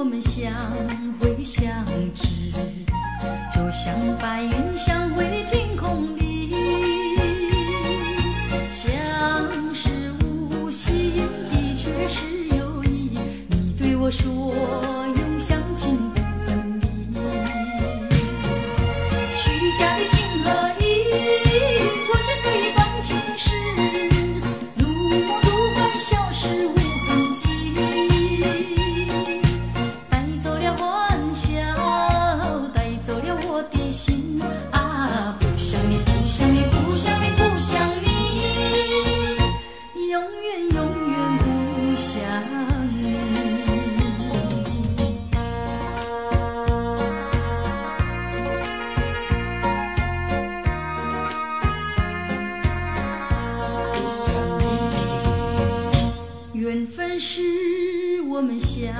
们相会相知，就像白云相会天空里，相识无心的确是有意，你对我说永相亲不分离，虚假的情和义错写最感情事，如梦如幻消失无痕迹，带走了欢笑，带走了我的心啊，不想你不想你不想你不想你，永远永远不想你。缘分使我们相